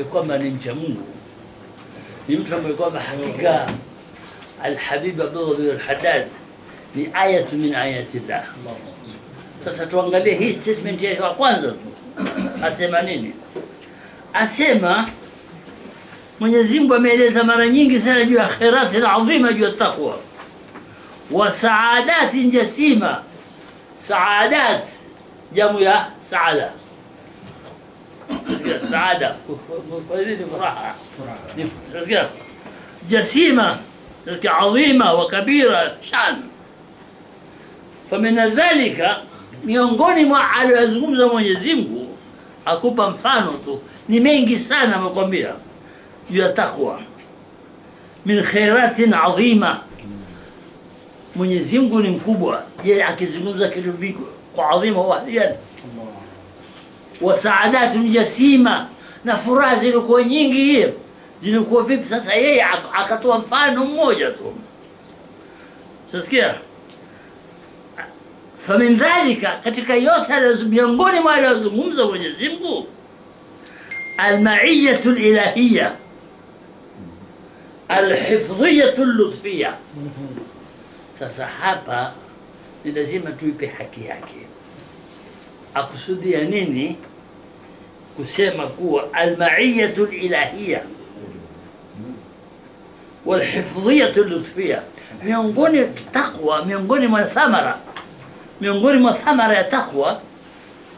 kwamba ni mcha Mungu, ni mtu ambaye kwamba hakika Al-Habib Abdullah bin Al-Haddad ni ayatu min ayatillah. Sasa tuangalie hii statement ya kwanza tu, asema nini? Asema Mwenyezi Mungu ameeleza mara nyingi sana juu ya khairati adhima, juu ya taqwa wa saadati jasima. Saadat jamu ya saada, saada kwa nini furaha, nasikia jasima, nasikia adhima wa kabira shan. Famina dhalika, miongoni mwa aliyozungumza Mwenyezi Mungu, akupa mfano tu, ni mengi sana amekwambia juu ya taqwa. Min khairatin adhima, Mwenyezi Mungu ni mkubwa. Je, akizungumza kitu viko kwa adhima wa yani, wa saadatun jasima, na furaha zilikuwa nyingi. Hiyo zilikuwa vipi? Sasa yeye akatoa mfano mmoja tu. Sasikia, famin dhalika, katika yote miongoni mwa aliyozungumza Mwenyezi Mungu, almaiyatu ilahiyya alhifdhiyatu lutfiyya. Sasa hapa ni lazima tuipe haki yake. Akusudia nini kusema kuwa almaiyatu ilahiyya walhifdhiyatu lutfiyya? Miongoni taqwa, miongoni mwa thamara ya taqwa,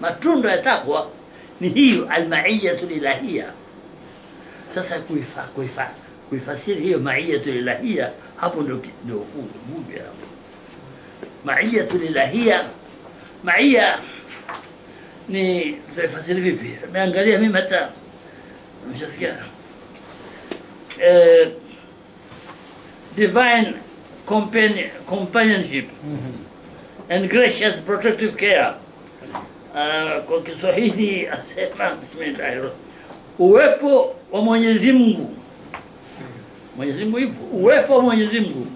matunda ya taqwa ni hiyo almaiyatu ilahiyya. Sasa kuifasiri hiyo maiyatu ilahiyya, hapo ndio fupi hapo. Maiyatu ilahiyya, maiya ni tafasiri vipi? Naangalia mimi hata mshasikia divine companionship and gracious protective care. Kwa Kiswahili asema bismillah, uwepo wa Mwenyezi Mungu. Mwenyezi Mungu ipo, uwepo wa Mwenyezi Mungu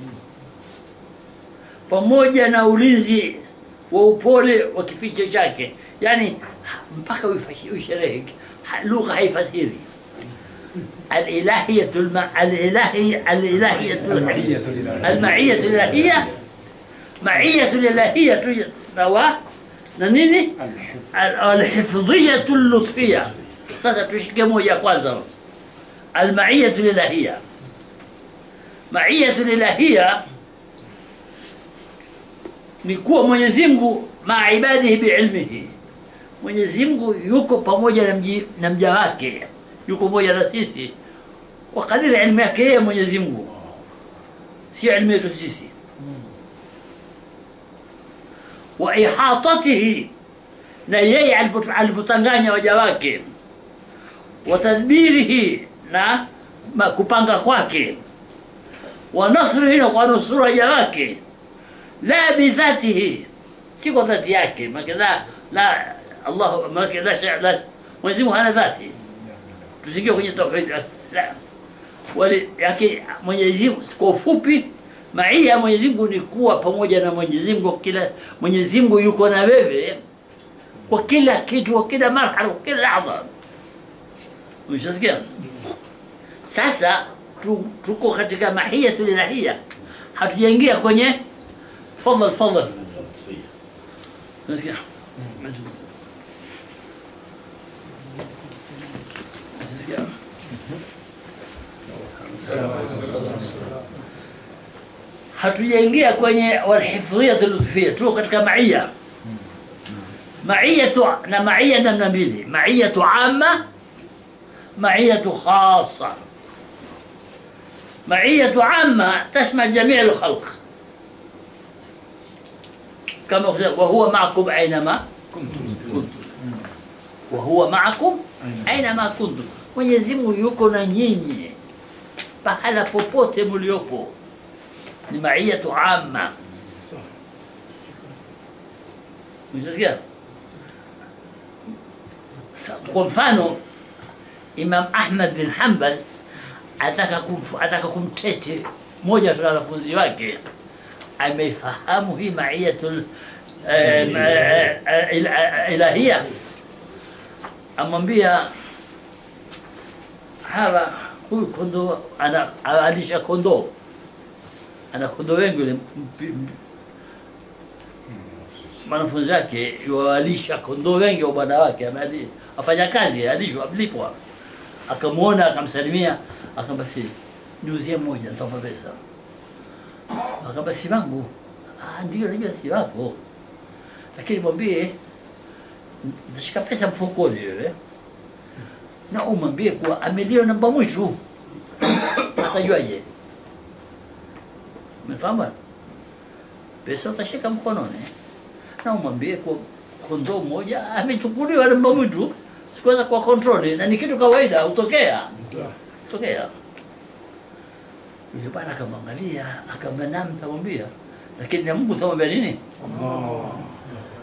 pamoja na ulinzi wa upole wa kificho chake. Yani mpaka usherehe lugha haifasiri al-ilahiyatu al-ilahiyya maiyatu ilahiyya na nini al-hifdhiyatu lutfiyya. Sasa tushike moja kwanza, al-maiyatu ilahiyya. Maiyatu ilahiyya ni kuwa Mwenyezi Mungu ma ibadihi biilmihi. Mwenyezi Mungu yuko pamoja na mja wake, yuko pamoja na sisi kwa kadiri ilmu yake yeye Mwenyezi Mungu, si ilmu yetu sisi. Wa ihatatihi, na yeye alipotanganya waja wake. Wa tadbirihi, na kupanga kwake. Wa nasrihi, na kwa nusura waja wake. La bidhatihi, si kwa dhati yake. Makadha la Allah, makadha la Mwenyezi Mungu hana dhati, tusingie kwenye tauhid. La, wali yake Mwenyezi Mungu. Kwa ufupi, maia Mwenyezi Mungu ni kuwa pamoja na Mwenyezi Mungu. Kila Mwenyezi Mungu yuko na wewe kwa kila kitu, kwa kila marhala, kwa kila lahadha. Umeshasikia? Sasa tuko katika mahiyatu ilahiyya, hatujaingia kwenye fadhal. Nasikia hatujaingia kwenye walhifdhiyatu lutfiyya, tuko katika maiya. Maiyatu na maiya namna mbili, maiyatu amma, maiyatu khassa. Maiyatu amma tashmal jamii alkhalq, kama وهو معكم أينما كنتم. وهو معكم أينما كنتم. Mwenyezi Mungu yuko na nyinyi pahala popote mliopo. Ni maiyatu amma. Mnasikia? Kwa mfano, Imam Ahmad bin Hanbal ataka kumtesti moja wa wanafunzi wake, amefahamu hii maiyatul ilahiyya, amwambia hawa huyu kondoo alisha kondoo, ana kondoo wengi yule mwanafunzi wake yuwalisha kondoo wengi wa bwana wake, afanya kazi alishwa mlipwa. Akamuona akamsalimia, akamwambia si niuzie mmoja nitapa pesa. Akamwambia si wangu. Ndio najua si wako, lakini mwambie nitashika pesa mfukoni wewe, na umwambie kuwa amelio namba mwisho. Atajuaje? Umefahamu? Pesa utashika mkononi na umwambie kwa kondoo mmoja amechukuliwa namba mwisho, sikuweza kwa control, na ni kitu kawaida utokea. Yule bwana akamwangalia, akamwambia naam, tamwambia, lakini na Mungu tamwambia nini?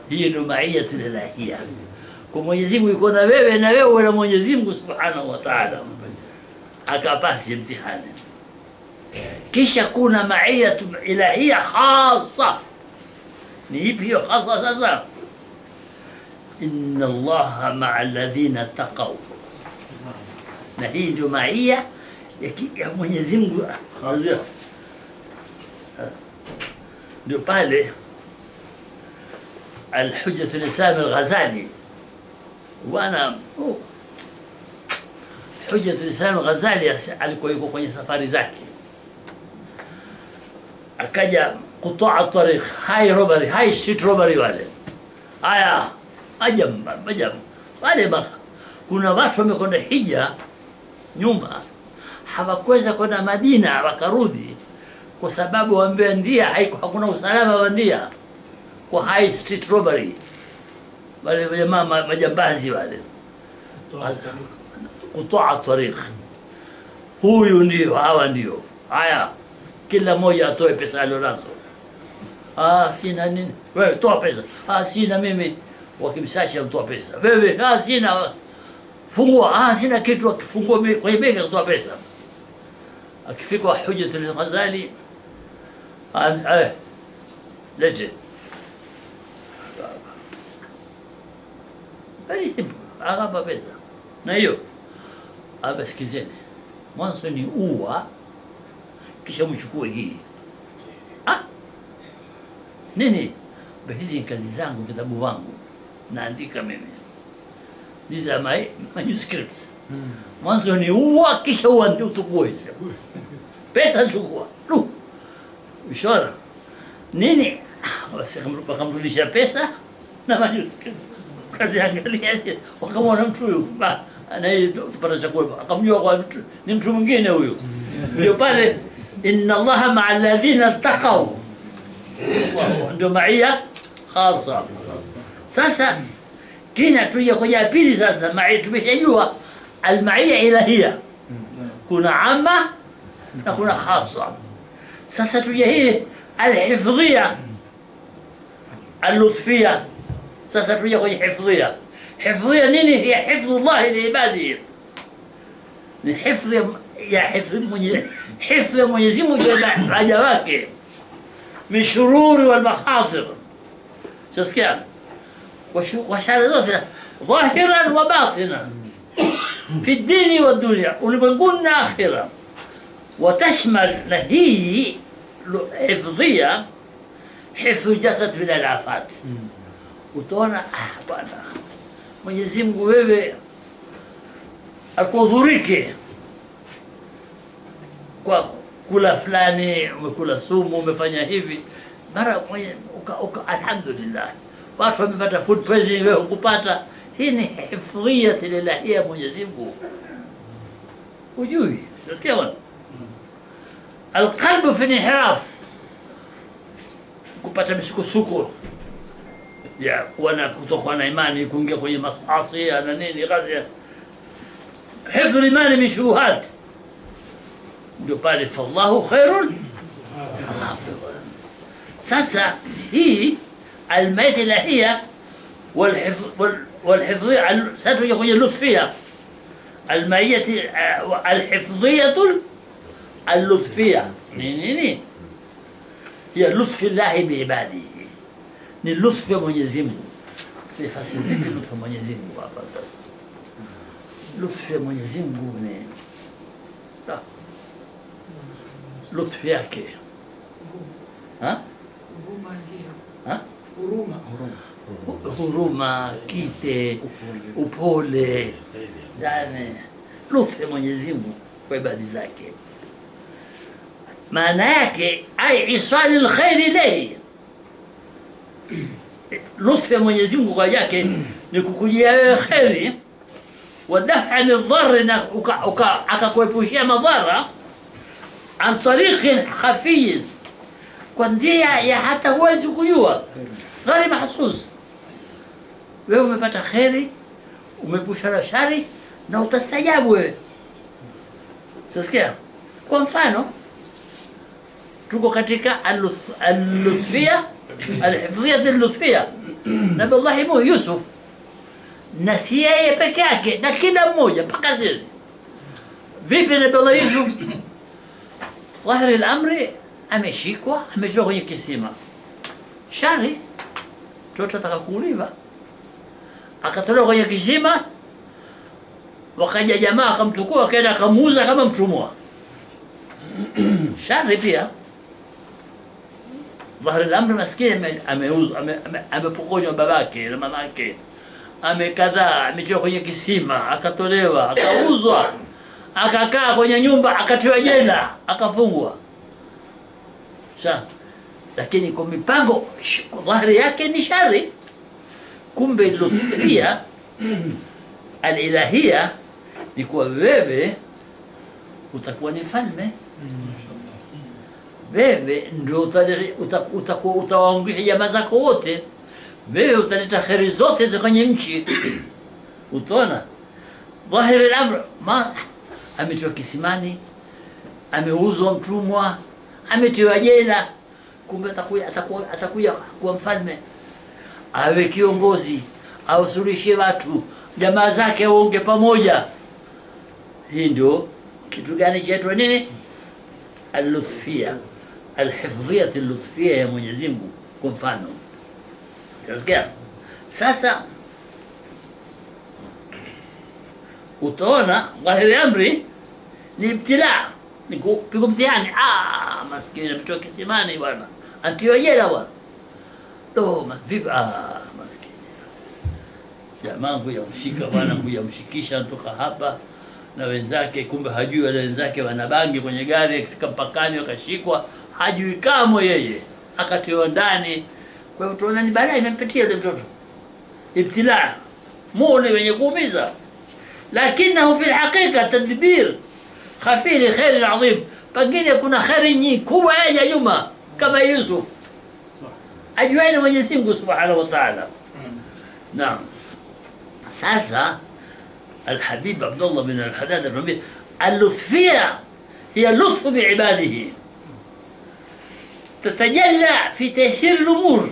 Hii ndio maiyatul ilahiyya. Kwa Mwenyezi Mungu yuko na wewe, na wewe na Mwenyezi Mungu Subhanahu wa Ta'ala. Akapasi mtihani. Kisha kuna maiyatul ilahiyya khassa. Ni ipi hiyo khassa sasa? Inna Allaha ma'a alladhina taqaw. Na hii ndio maia ya Mwenyezi Mungu. Ndio pale Al-Hujjat al-Islam al-Ghazali, wana Hujjat al-Islam al-Ghazali alikuwa yuko kwenye safari zake, akaja kutoa tariq, high street robbery wale. Haya ajam wale kuna watu wamekwenda hija nyuma, hawakuweza kwenda Madina, wakarudi kwa sababu waambia ndia hakuna usalama wa ndia kwa high street robbery. Wale jamaa majambazi wale kutoa tariq, huyu ndio, hawa ndio. Haya, kila mmoja atoe pesa alionazo. Sina nini, wewe toa pesa. Sina mimi. Wakimsasha mtoa pesa. Wewe sina, fungua. Sina kitu. Akifungua kwenye begi kutoa pesa. Akifika Hujjat al-Ghazali, lete. Very simple. Akapa pesa. Na hiyo abasikizeni, mwanzo ni uwa, kisha mchukue hii. Nini? Hizi kazi zangu, vitabu vangu naandika mimi, these are my manuscripts. Mwanzo ni uwa, kisha uwa ndio utukue pesa, chukua ishara nini. Wakamrudisha pesa na manuscript. Kazi angalia, wakamwona mtu huyu tupata chakula, akamjua kwa ni mtu mwingine huyu. Ndio pale inna Allaha ma'a alladhina taqaw, ndio maia khasa. Sasa kina tuja kwa pili. Sasa maia tumeshajua almaia ilahia, kuna amma na kuna khasa. Sasa tuja hii alhifdhia allutfia. Sasa tuja kwenye hifdhia. Hifdhia nini? Hiya hifdhullah liibadihi, ni hifdhi Mwenyezi Mungu waja wake min shururi wal makhatir. Sasikia kwa shari zote, dhahiran wa batinan, fi dini wa dunya, ulimwenguni na akhira. Watashmal, na hii hifdhia hifdhu jasad min al-afat. Utaona bwana Mwenyezi Mungu wewe akudhurike kwa kula fulani, umekula sumu, umefanya hivi, mara mwenye alhamdulillah watu wamepata food poisoning, wewe ukupata. Hii ni hifdhia ilahia Mwenyezi Mungu, ujui. Nasikia bwana, alqalbu fi inhiraf, kupata misukosuko ya wana kutokuwa na imani, kuingia kwenye maasi na nini, ghasia. Hifdhu imani min shubuhat, ndio pale fallahu khairun hafidhan. Sasa hii almayat ilahia والحفظية ستوجد kwenye lutfia. المائية الحفظية اللطفية nini? هي لطف الله بعباده, ni lutfu ya Mwenyezi Mungu. Tafasiri lutfu ya Mwenyezi Mungu hapa sasa. Lutfu ya Mwenyezi Mungu ni lutfi yake ha? Huruma, kite, upole, yani lutfi Mwenyezi Mungu kwa ibadi zake. Maana yake ai isali alkhair ilayhi, lutfi Mwenyezi Mungu kwa yake ni kukujia wewe khairi, wa daf'a lidharr, na akakuepushia madhara, an tariqin khafiy, kwa njia ya hata huwezi kujua, ghairi mahsus. Wewe umepata khairi, umepusha na shari na utastajabu wewe. Sasikia, kwa mfano tuko katika al-lutfiyya, al-hifdhiyya al-lutfiyya, Nabii Allah Yusuf, na si yeye peke yake, na kila mmoja mpaka sisi. Vipi Nabii Allah Yusuf? Dhahiri al-amri, ameshikwa, ametoka kwenye kisima, shari, mtoto ataka kuuliwa, akatolewa kwenye kisima, wakaja jamaa akamtukua, akaenda akamuuza kama mtumwa. Shari pia. Dhahiri al-amri, maskini ameuzwa, amepokonywa babake na mamake, amekadhaa, ametoka kwenye kisima, akatolewa, akauzwa, akakaa kwenye nyumba, akatiwa jela, akafungwa. Sawa. Lakini kwa mipango dhahiri yake ni shari. Kumbe lutfia alilahia ni kwa wewe utakuwa ni mfalme, wewe ndio utawaungisha jamaa zako wote, wewe utaleta kheri zote za kwenye nchi. Utaona dhahiri al-amr, ma ametoka kisimani, ameuzwa mtumwa, ametiwa jela, kumbe atakuja kuwa mfalme, awe kiongozi, awasuluhishe watu, jamaa zake waunge pamoja. Hii ndio kitu gani chaitwa nini? Al-lutfiyya, al-hifdhiyya al-lutfiyya ya Mwenyezi Mungu. Kwa mfano sasa utaona dhahiri amri ni ibtila, ni kupigwa mtihani. Maskini ametoka kisimani bwana, antiwa jela bwana. Vipi? Maskini jamaa kuyamshika bwana, kuyamshikisha anatoka hapa na wenzake, kumbe hajui wale wenzake wana bangi kwenye gari. Akifika mpakani wakashikwa, hajui kama yeye, akatiwa ndani. Kwa hiyo tunaona ni balaa imempitia yule mtoto, ibtila, muone wenye kuumiza. Lakinahu fi alhaqiqa tadbir khafi li khair adhim, pengine kuna khairi nyingi kubwa yaja nyuma, kama Yusuf ajuaini Mwenyezi Mungu Subhanahu wa Ta'ala. Naam. Sasa الحبيب عبد الله بن الحداد الربيع، اللطفية هي لطف بعباده، تتجلى في تيسير الأمور.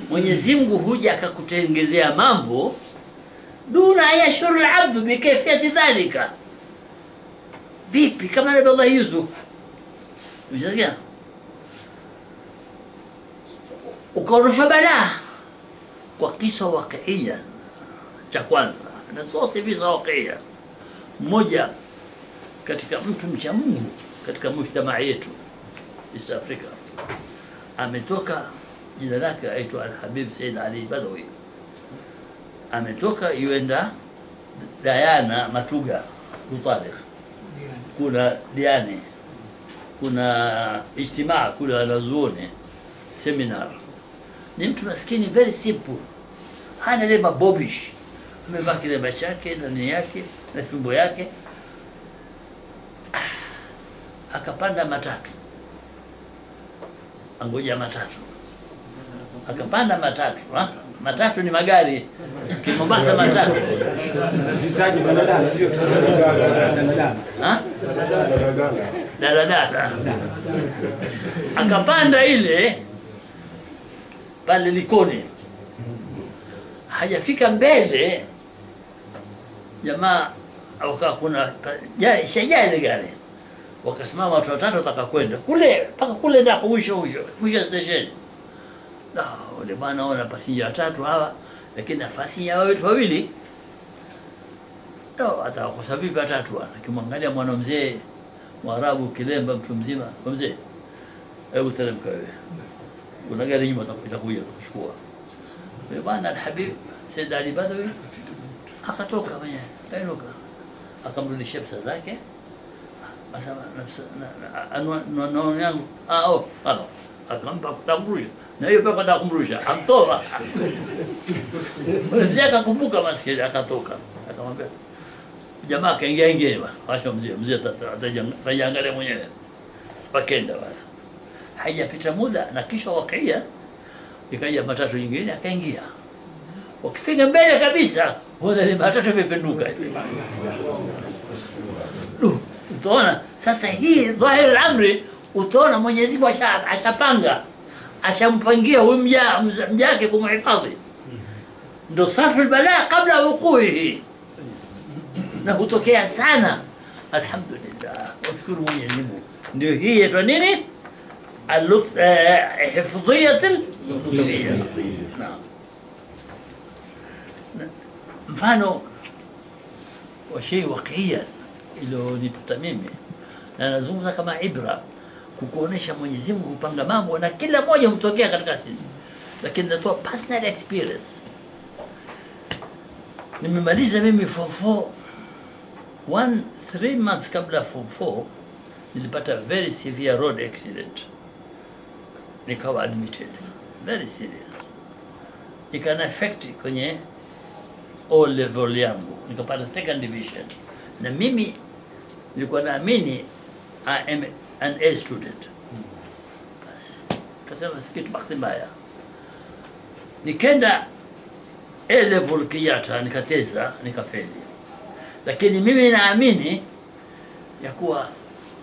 Mwenyezi Mungu huja akakutengezea mambo duna yashuru al-abd bikayfiyati dhalika. Vipi? Kama Nabii Allah Yusuf, unasikia ukaondoshwa balaa kwa kisa waqiia cha kwanza, na sote visa waqiia. Mmoja katika mtu mcha Mungu katika mujtamaa yetu East Africa ametoka, jina lake aitwa Al-Habib Said Ali Badawi, ametoka yuenda Dayana Matuga Mutariq, kuna Diani, kuna ijtimaa kule wanazuoni seminar. Ni mtu maskini, very simple, hana ile mabobish, amevaa kilemba chake na nini yake na fimbo yake. Akapanda matatu, angoja matatu, akapanda matatu. Matatu ni magari Kimombasa, matatu sitaji daladala, sio daladala. Akapanda ile pale Likoni, hajafika mbele jamaa waka kuna shajaa ile gari, wakasimama watu watatu, watakakwenda kule mpaka kule ndako mwisho station. Wale bwana wana pasinja watatu hawa, lakini nafasi ya wawili atawakosa vipi watatu? Akimwangalia mwana mzee Mwarabu kilemba mtu mzima, mzee, hebu teremka wewe. Kuna gari nyuma itakuja kuchukua. Yule bwana Alhabib Said Ali Badawi akatoka mwenyewe, kainuka. Akamrudishia pesa zake. Basa na yangu akampa kutamrusha. Na hiyo pesa kwa kumrusha, amtoa. Mzee akakumbuka maskini akatoka. Akamwambia jamaa kaingia ingine bwana. Mzee atajiangalia mwenyewe. Pakenda bwana. Haijapita muda na kisha wakia ikaja matatu nyingine akaingia. Wakifika mbele kabisa, wale matatu imependuka. Utaona sasa hii dhahir al-amri, utaona Mwenyezi Mungu ashapanga, ashampangia huyu mjake kumhifadhi. Ndio safu balaa kabla wukuhi. Na hutokea sana. Alhamdulillah. Washukuru Mwenyezi Mungu. Ndio hii yetu nini? حفظية اللطفية. نعم. mfano wa shay waqiya ilionipata mimi na nazungumza kama ibra kukuonesha Mwenyezi Mungu kupanga mambo na kila moja hutokea katika sisi, lakini natoa personal experience. Nimemaliza mimi form 4 3 months kabla form 4 nilipata very severe road accident, nikawa admitted, very serious, ikana affect kwenye O level yangu, nikapata second division. Na mimi nilikuwa naamini I am an A student. Basi kasema sikitu bahati mbaya, nikenda A level Kiyata nikateza nikafeli, lakini mimi naamini ya kuwa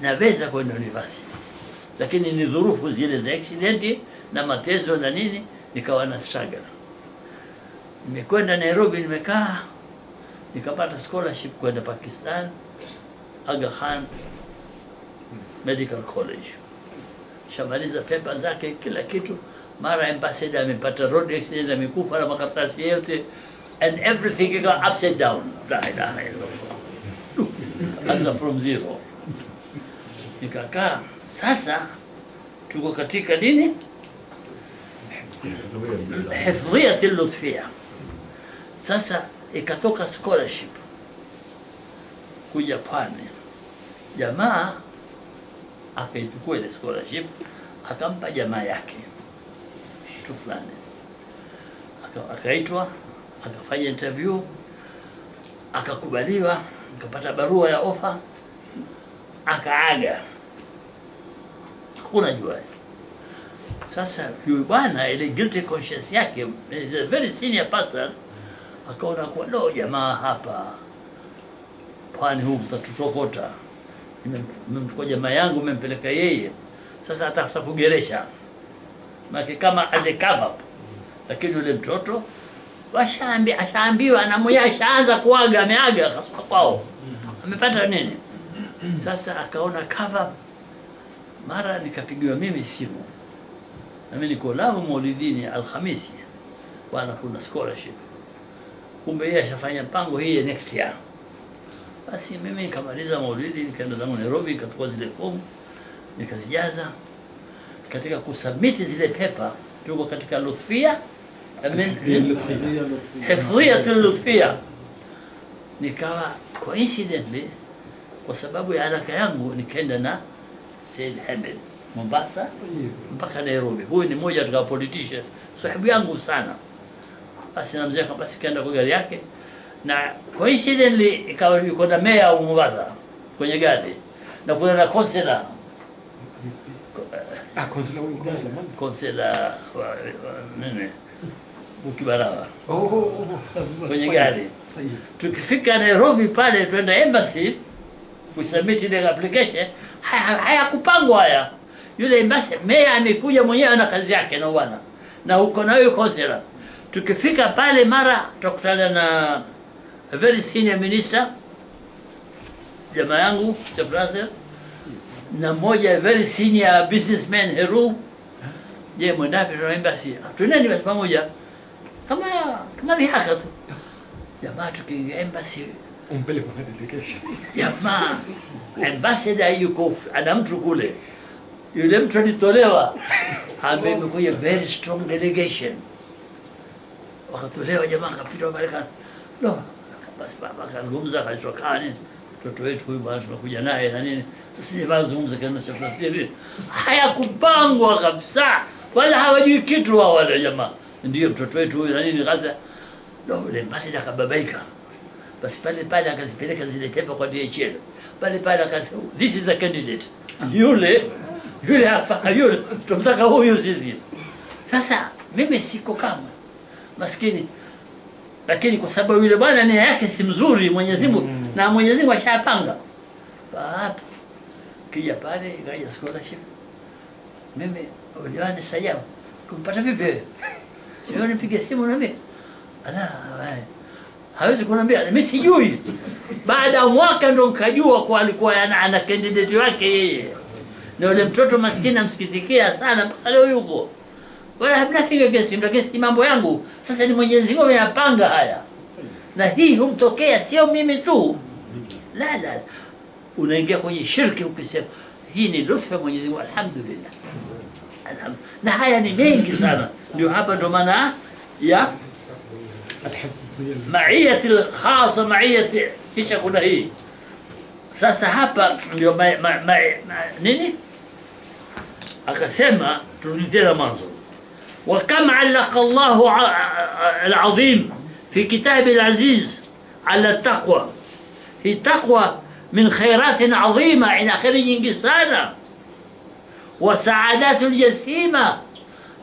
naweza kwenda university, lakini ni dhurufu zile za accident na matezo na nini, nikawa na struggle. Nimekwenda Nairobi, nimekaa nikapata scholarship kwenda Pakistan, Aga Khan Medical College. Shamaliza pepa zake kila kitu, mara ambassador amepata road accident, amekufa na makaratasi yote and everything got upside down. La ilaha illallah. Anza from zero. Nikakaa sasa tuko katika nini? Hifdhiyat al-lutfiyya. Sasa ikatoka scholarship kuja Pwani. Jamaa akaichukua ile scholarship akampa jamaa yake mtu fulani, akaitwa akafanya interview, akakubaliwa, akapata barua ya offer, akaaga. Hakuna jua. Sasa huyu bwana ile guilty conscience yake, is a very senior person, akaona kwa no, jamaa hapa Pwani huku tatutokota, nimemchukua jamaa yangu nimempeleka yeye, sasa atafuta kugeresha maki kama as a cover up. Lakini yule mtoto ashaambiwa na mmoja ashaanza kuaga, ameaga akasuka kwao, amepata nini. Sasa akaona cover. Mara nikapigiwa mimi simu, na mimi niko Lamu Maulidini Alhamisi, bwana kuna scholarship, kumbe yeye ashafanya mpango hii next year. Basi mimi nikamaliza Maulidi, nikaenda zangu Nairobi, nikachukua zile form nikazijaza. Katika kusubmit zile paper tuko katika lutfia, hifdhiyat al-lutfiyya. Nikawa coincidentally kwa sababu ya haraka yangu nikaenda na Said Hamid Mombasa mpaka Nairobi. Huyu ni mmoja katika politician sahibu yangu sana. Basi na mzee basi kaenda kwa gari yake, na coincidentally ikawa yuko na mayor wa Mombasa kwenye gari, na kuna na councillor councillor nene Ukibarawa kwenye gari. Tukifika Nairobi pale tuenda embassy kusubmit ile application, hayakupangwa haya. Yule embassy mayor amekuja mwenyewe na kazi yake na bwana, na huko na huyo councillor. Tukifika pale mara tukutana na a very senior minister, jamaa yangu Chef Nasser, na mmoja very senior businessman Heru. Je, mwendapi na embassy? Tuendeni basi pamoja kama bihaka tu. Jamaa tukiingia embassy umpeleke kwa delegation. Jamaa ambassador yuko ana mtu kule, yule mtu alitolewa, amekuja very strong delegation, wakatolewa jamaa, akapita Marekani. No, basi baba akazungumza, akatoka nini, mtoto wetu huyu bwana tumekuja naye na nini. Sasa jamaa zungumza kana cha fasiri, hayakupangwa kabisa, wala hawajui kitu wao wale jamaa. Ndio mtoto wetu huyu na nini kaza. No, yule ambassador akababaika. Basi pale akazipeleka zile pepa kwa DHL. Pale akasema this is the candidate. Yule hapa, yule tumtaka huyu sisi. Sasa mimi siko kama maskini, lakini kwa sababu yule bwana nia yake si mzuri, Mwenyezi Mungu na Mwenyezi Mungu ashapanga. Hapa kija pale ikaja scholarship. Mimi uliwani sajama kumpata vipi? Sio nipige simu na mimi. Hawezi kuniambia, mimi sijui. Baada ya mwaka ndo nikajua kwa alikuwa ana candidate wake yeye. Na yule mtoto maskini amsikitikia sana mpaka leo yuko. Wala hamna thing against him, lakini si mambo yangu. Sasa ni Mwenyezi Mungu ameyapanga haya. Na hii humtokea sio mimi tu. La. Unaingia kwenye shirki ukisema hii ni lutfa ya Mwenyezi Mungu, alhamdulillah. Na haya ni mengi sana. Ndio hapa ndo maana ya معية الخاصة معية kisha kuna hii sasa hapa ndio nini akasema turudie mwanzo wa kama allaka Allahu al-azim fi kitab al-aziz ala taqwa hi taqwa min khairat azima ila khair nyingi sana wa saadat al-jasima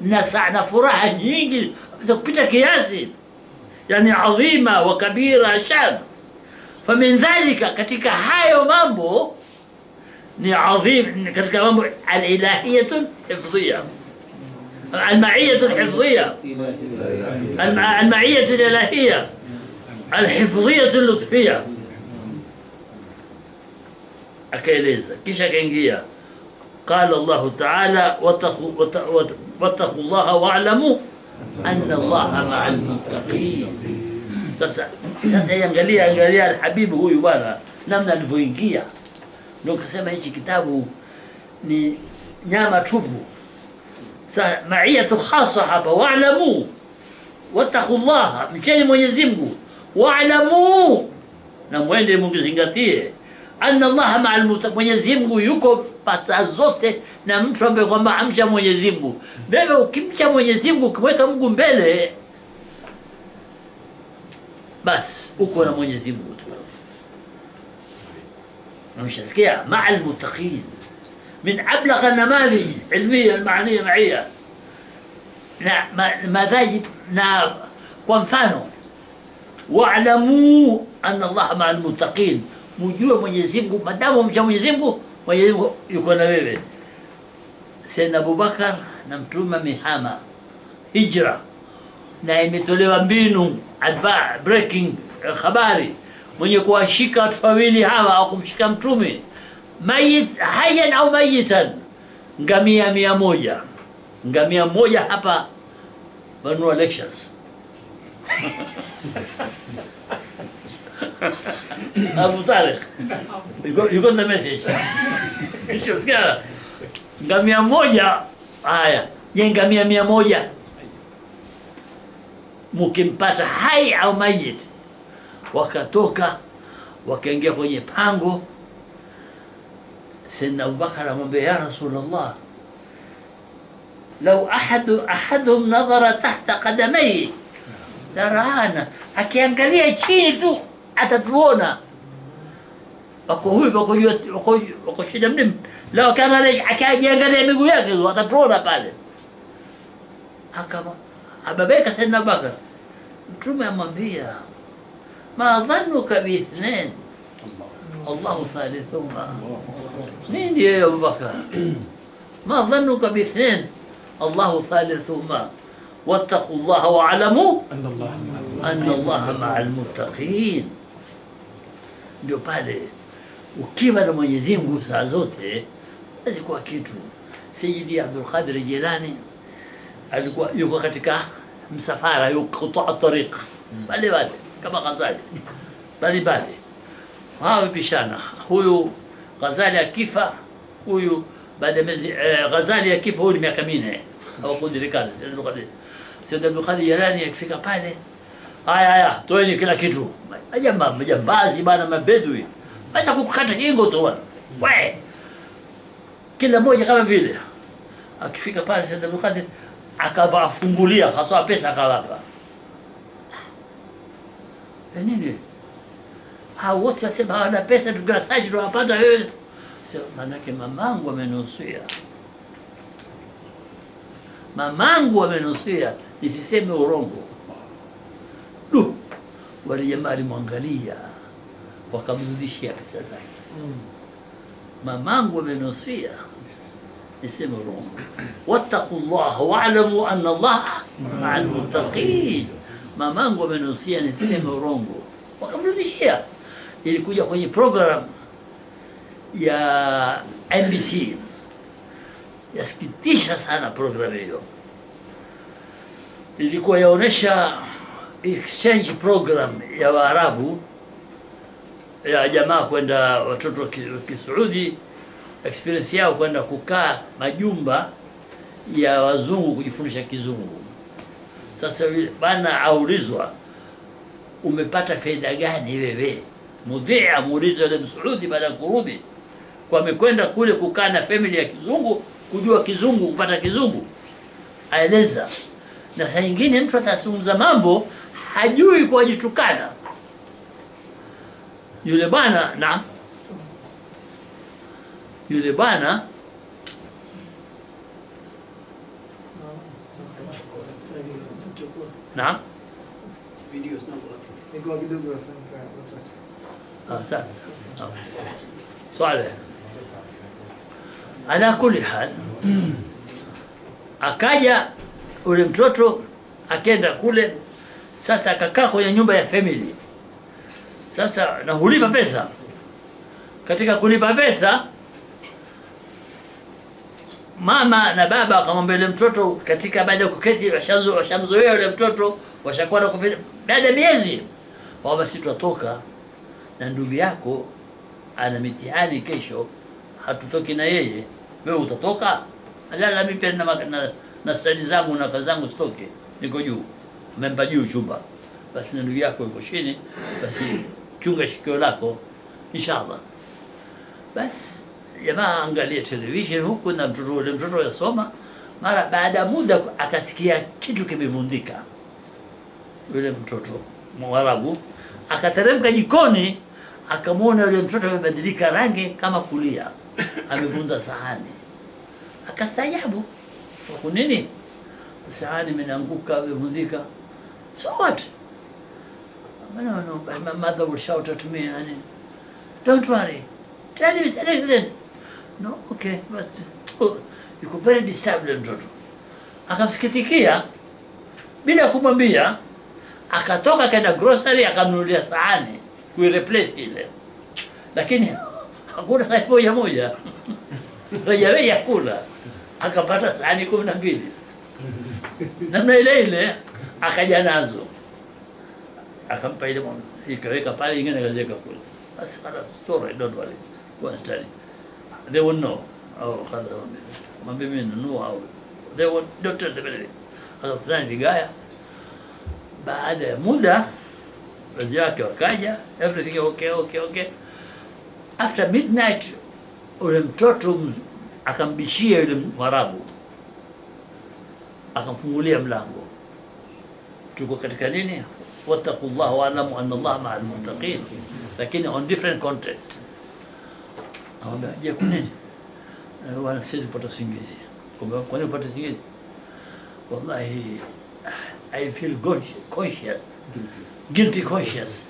na furaha nyingi za kupita kiasi يعني عظيمة وكبيرة شان فمن ذلك كتك هايو مامبو ني عظيم كتك مامبو الإلهية الحفظية المعية الحفظية المعية الإلهية الحفظية اللطفية أكيليزا كيشا كنجية قال الله تعالى واتقوا الله واعلموا أن الله مع المتقين. Sasa angalia alhabibu huyu bwana namna alivyoingia, ndio kasema hichi kitabu ni nyama tupu. Sasa maiyatu khassa hapa, wa'lamu wattaqullaha, mcheni Mwenyezi Mungu, wa'lamu na mwende mngizingatie, anna Allah ma'al muttaqin, Mwenyezi Mungu yuko pasa zote na mtu ambaye kwamba amcha Mwenyezi Mungu. Wewe ukimcha Mwenyezi Mungu, ukiweka Mungu mbele, bas uko na Mwenyezi Mungu tu. Mshasikia ma'al muttaqin min ablagha namadhij ilmiya almaaniya ma'iyya na madhajib na kwa mfano wa'lamu anna Allah ma'al muttaqin, mjue Mwenyezi Mungu, madamu mcha Mwenyezi Mungu, Mwenyezi Mungu yuko na wewe. Sayyidina Abubakar na mtume mihama hijra na imetolewa mbinu breaking habari, mwenye kuwashika watu wawili hawa au kumshika mtume mayit hayyan au mayitan, ngamia 100 ngamia moja hapa Banu lectures Abu Tariq you got the message. Ishasikia ngamia moja haya je ngamia 100 mkimpata hai au mayit, wakatoka wakaingia kwenye pango. Sayyidina Abubakar amwambia ya Rasulullah, law ahaduhum nadhara tahta qadamayhi darana, akiangalia chini tu atatuona. Wako huyu wako shida mimi, lao kama akiangalia miguu yake atatuona pale. Akama ababeka Sayyidina Abubakar, mtume amwambia ma dhannuka bi ithnain Allahu thalithuhuma. Nini ya Abubakar? ما ظنك باثنين الله ثالثهما واتقوا الله واعلموا أن الله مع المتقين. Ndio pale ukiwa na Mwenyezi Mungu saa zote basi kwa kitu. Sayyidi Abdul Qadir Jilani alikuwa yuko katika msafara yuko kutoa tariq bali kama Ghazali bali bishana. Huyu Ghazali akifa, huyu baada ya miezi Ghazali akifa, huyu ni miaka 4 hawakujulikana. Sayyid Abdul Qadir Jilani akifika pale, haya toeni kila kitu, majambazi bana, mabedui basi kukata jingo tu bwana, we kila mmoja kama vile. Akifika pale Sayyid Abdul Qadir akavafungulia hasa pesa akawapa. Nini? Hao wote wasema hawana pesa, tugasaji tunapata wewe. Sasa manake mamangu amenusia. Mamangu amenusia nisiseme urongo. Wale jamaa walimwangalia wakamrudishia pesa zake. Mamangu amenusia niseme urongo. Wattaqullaha wa'lamu anna Allaha ma'al muttaqin. Mamangu amenusia niseme urongo, wakamrudishia. Ilikuja kwenye program ya NBC, yasikitisha sana program hiyo. Ilikuwa yaonesha exchange program ya Waarabu, ya jamaa kwenda, watoto wa Kisaudi, experience yao kwenda kukaa majumba ya wazungu kujifundisha Kizungu. Sasa bana aulizwa, umepata faida gani wewe? Mudhia muuliza yule Msaudi baada ya kurudi, kwa amekwenda kule kukaa na family ya Kizungu, kujua Kizungu, kupata Kizungu. Aeleza. Na saa nyingine mtu atazungumza mambo hajui kwa jitukana. Yule bwana na yule bwana na videos na Ikawa kidogo yafanyika. asante. Swali. Ala kulli hal, akaja ule mtoto akenda kule. Sasa akakaa kwenye nyumba ya family. Sasa na hulipa pesa. Katika kulipa pesa, mama na baba akamwambia yule mtoto, katika baada ya kuketi washamzoea yule mtoto, washakuwa na kufanya baada ya miezi, baba, sisi tutatoka na ndugu yako ana mitihani kesho, hatutoki na yeye, wewe utatoka? Alala, mimi pia na study zangu na kazi zangu stoke, niko juu, memba juu chumba, basi na ndugu yako yuko chini, basi chunga shikio lako inshallah. Basi jamaa angalia television huku na mtoto yasoma. Mara baada ya muda akasikia kitu kimevundika. Yule mtoto Mwarabu akateremka jikoni, akamwona yule mtoto amebadilika rangi kama kulia, amevunda sahani. Akastaajabu, kwa nini sahani imeanguka, imevundika? So what? No, my mother would shout at me, don't worry, tell him it's an accident. No, okay, but yuko very disturbed mtoto. Akamsikitikia bila kumwambia, akatoka kaenda grocery akamnunulia sahani kuireplace ile, lakini hakuna sahani moja reja kula, akapata sahani 12 namna ile ile, akaja nazo akampa ile mwana, ikaweka pale, ingine akaweka kule. Basi sorry, don't worry, go and study. They won't know. Oh, mambe mimi nunua au they won't, don't tell them anything. Akakutana vigaya. Baada ya muda wazazi wake wakaja, everything okay. After midnight ule mtoto akambishia yule Mwarabu, akamfungulia mlango. Tuko katika nini? Wattaqullaha wa'lamu anna Allaha ma'al muttaqin, lakini on different context. Akamwambia, je, kuna nini? Wana siwezi kupata usingizi. Kwa nini upate usingizi? Wallahi I feel conscious, guilty conscious.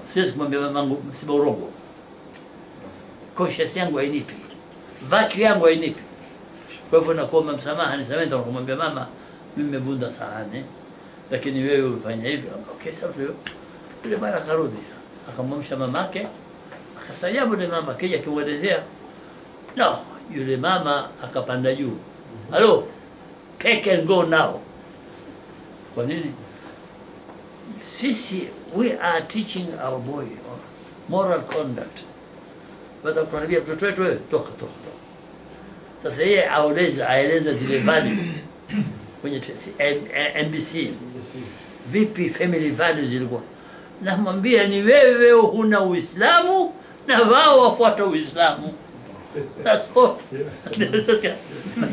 Siwezi kumwambia mamangu msiba urongo. Conscious yangu hainipi, virtue yangu hainipi. Kwa hivyo nakuomba msamaha, nisamehe kumwambia mama, mimi nimevunda sahani, lakini wewe umefanya hivyo. Okay, sawa. Yule bwana akarudi, akamwamsha mamake, akastajabu. Yule mama kija kumwelezea, no, yule mama akapanda juu. Hello, take and go now. Kwa nini? sisi we are teaching our boy moral conduct. Baada kutuambia mtoto wetu wewe toka. Sasa yeye aeleza zile values kwenye NBC. Vipi family values zilikuwa? Namwambia ni wewe huna Uislamu na wao wafuata Uislamu. That's all.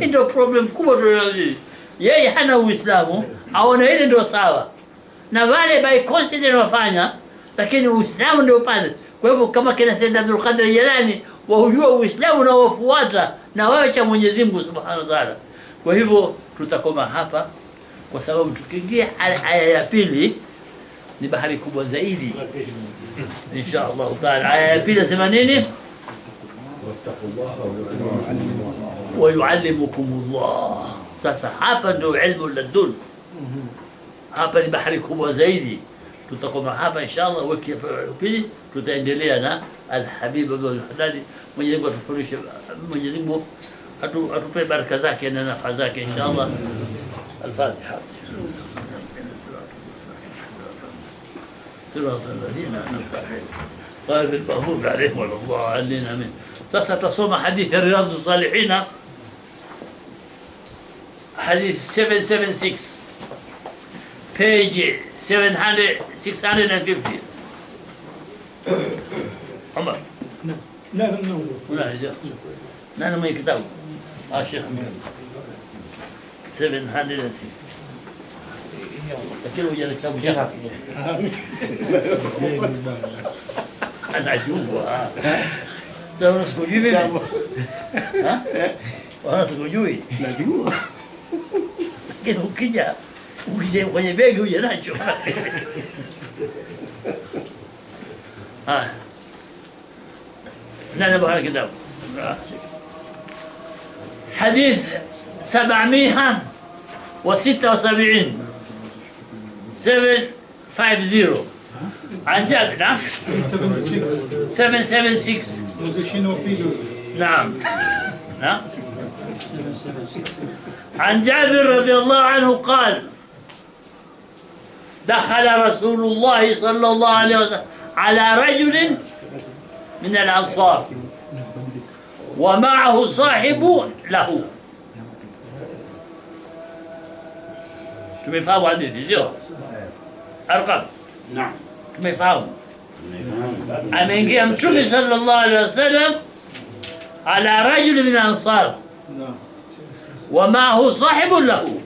Ndio problem kubwa tunao. Yeye hana Uislamu, aona ile ndio sawa. Na wale by consider wafanya, lakini Uislamu ndio pale. Kwa hivyo kama kina Sayyid Abdul Qadir Jilani wajua Uislamu na wafuata na wawe cha Mwenyezi Mungu Subhanahu wa Ta'ala. Kwa hivyo tutakoma hapa kwa sababu tukiingia aya ya pili ni bahari kubwa zaidi. Insha Allah Ta'ala. Aya ya pili sema nini? Wa yuallimukumullah. Sasa hapa ndio ilmu ladun. Hapa ni bahari kubwa zaidi. Tutakoma hapa insha Allah. Wiki ya pili tutaendelea na Al-Habib Abdul Haddad. Mwenyezi Mungu atufundishe, Mwenyezi Mungu atupe baraka zake na nafa zake insha Allah. Al-Fatiha. صراط الذين أنعمت عليهم غير المغضوب عليهم ولا الضالين آمين. Sasa تصوم حديث رياض الصالحين حديث 776 page 650. عمر لا لا ما كتاب شيخ 706 lakini huja kitabu chako anajua sasa unasikujui mimi unasikujui najua lakini ukija kwenye begi huja nacho nani bwana kitabu حديث 776 750 عن جابر. نعم 776 نعم عن جابر رضي الله عنه قال دخل رسول الله صلى الله عليه وسلم على رجل من الأنصار ومعه صاحب له. tumefahamu hadithi sio? Arqam. Naam. Tumefahamu. Ameingia Mtume sallallahu alaihi wasallam ala rajul min ansar. Wa ma'ahu sahibun lahu.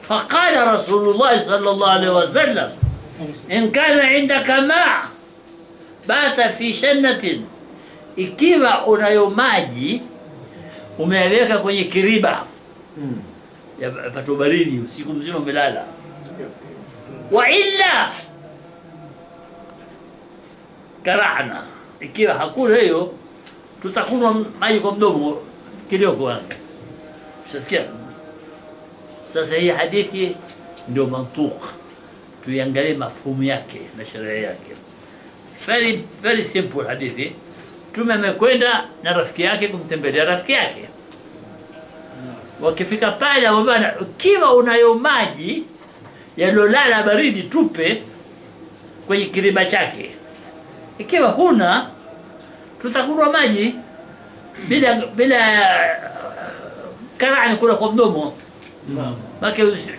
فقال رسول الله صلى الله عليه وسلم إن كان عندك ماء بات في شنة. Ikiwa unayo maji umeweka kwenye kiriba ya pato baridi usiku mzima umelala. Wa illa karana, ikiwa hakuna hiyo tutakunywa maji kwa mdomo kidogo kwanza. Ushasikia? Sasa hii hadithi ndio mantuq, tuiangalie mafhumu yake na sheria yake. Very simple hadithi. Mtume amekwenda na rafiki yake kumtembelea rafiki yake. Wakifika pale bwana, ukiwa unayo maji yalolala baridi tupe kwenye kiriba chake. Ikiwa huna tutakunywa maji bila karani kula kwa mdomo.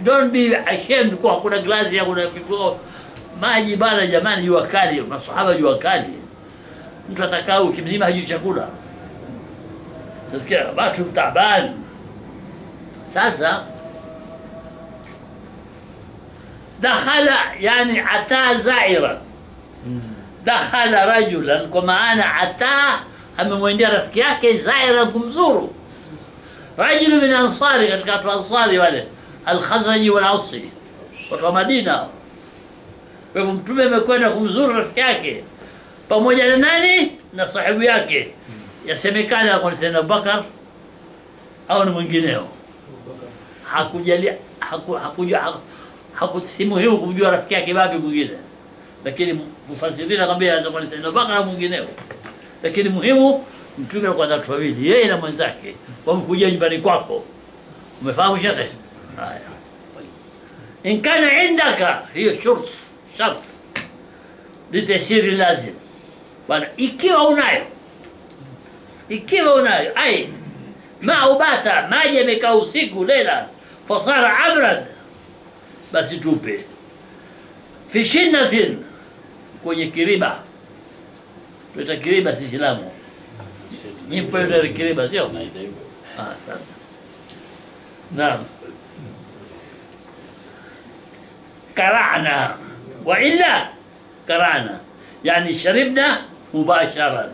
Don't be ashamed kwa hakuna glasi ya kuna kiko maji bana jamani, jua kali, masahaba jua kali. Mtu atakaa wiki mzima hajui chakula. Nasikia watu tabani. Sasa dakhala yani ata zaira. Dakhala rajulan, kwa maana ata amemwendea rafiki yake zaira kumzuru. Rajul min ansari, katika watu ansari wale al-Khazraji wal Ausi, watu wa Madina. Kwa hivyo Mtume amekwenda kumzuru rafiki yake pamoja na nani? Na sahibu yake. Yasemekana alikuwa ni Sayyidina Abubakar au ni mwingineo. Hakujalia si muhimu kumjua rafiki yake wapi mwingine, lakini mufasirina akamwambia anaweza kuwa ni Sayyidina Abubakar au mwingineo, lakini muhimu Mtume alikuwa na watu wawili, yeye na mwenzake, wamekuja nyumbani kwako. Umefahamu shekhe? Haya. إن كان عندك هي شرط لتيسير اللازم. ikiwa unayo ai ma ubata maji yamekaa usiku lela fasara abrad, basi tupe fi shinatin, kwenye kiriba. Tuita kiriba si Islamu, nipo ile kiriba sio? Naam, karana wa illa karana yani sharibna mubasharan.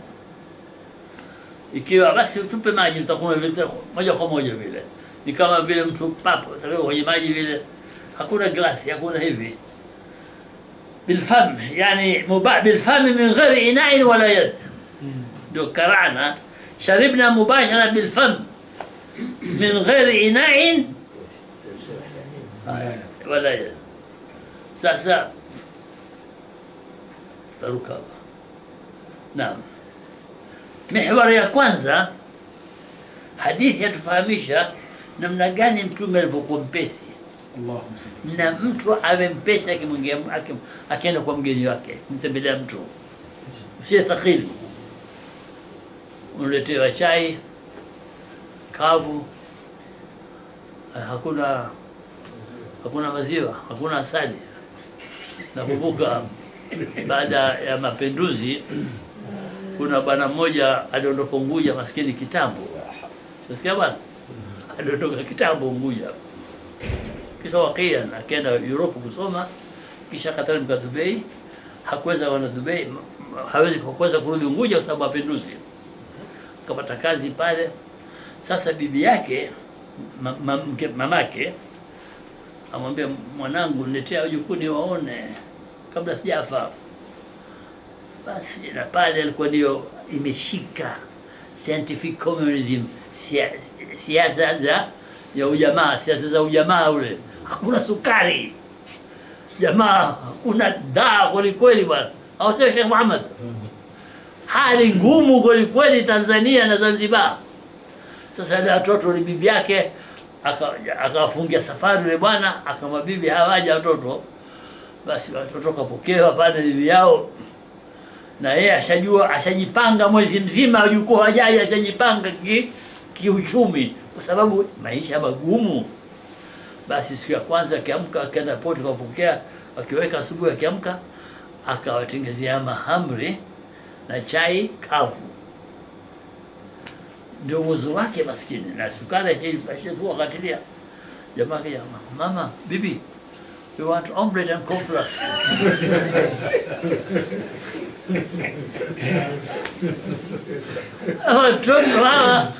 Ikiwa basi utupe maji, utakuwa vile moja kwa moja vile, ni kama vile mtu papo kwenye maji vile, hakuna glasi, hakuna hivi. Bilfam yani bilfam min ghairi ina'in wala yad, ndio karana. Sharibna mubashara bilfam min ghairi ina'in wala yad. Sasa taruka. Naam, mihwar ya kwanza, hadithi yatufahamisha namna gani mtume alivyokuwa mpesi. Na mtu awe mpesi akienda kwa mgeni wake kumtembelea mtu, usiye thakili. Unaletewa chai kavu, hakuna maziwa, hakuna asali. Nakumbuka baada ya mapinduzi kuna bwana mmoja aliondoka Unguja, maskini kitambo. Unasikia bwana? Aliondoka kitambo Unguja. Kisha wakia akaenda Europe kusoma, kisha akateremka Dubai. Hakuweza kwenda Dubai, hawezi kuweza kurudi Unguja kwa sababu mapinduzi. Akapata kazi pale. Sasa bibi yake mamake amwambia, mwanangu niletea jukuni waone kabla sijafa. Basi na pale alikuwa ndio imeshika scientific communism, siasa za ujamaa, siasa za ujamaa ule. Hakuna sukari jamaa, hakuna daa kweli bwana, au sio Sheikh Muhammad? Hali ngumu kweli Tanzania na Zanzibar. Sasa ile watoto ni bibi yake akawafungia safari yule bwana, akamwambia bibi hawaja watoto. Basi watoto kapokewa pale bibi yao, na yeye ashajipanga mwezi mzima, yuko hajaji, ashajipanga kiuchumi kwa sababu maisha magumu. Basi siku ya kwanza akiamka, akaenda poti kupokea, akiweka asubuhi, akiamka akawatengezea mahamri na chai kavu. Ndio uwezo wake maskini, na sukari hii ashatoa katilia. Jamaa kaja, mama, bibi, we want omelette and cornflakes. Watoto hawa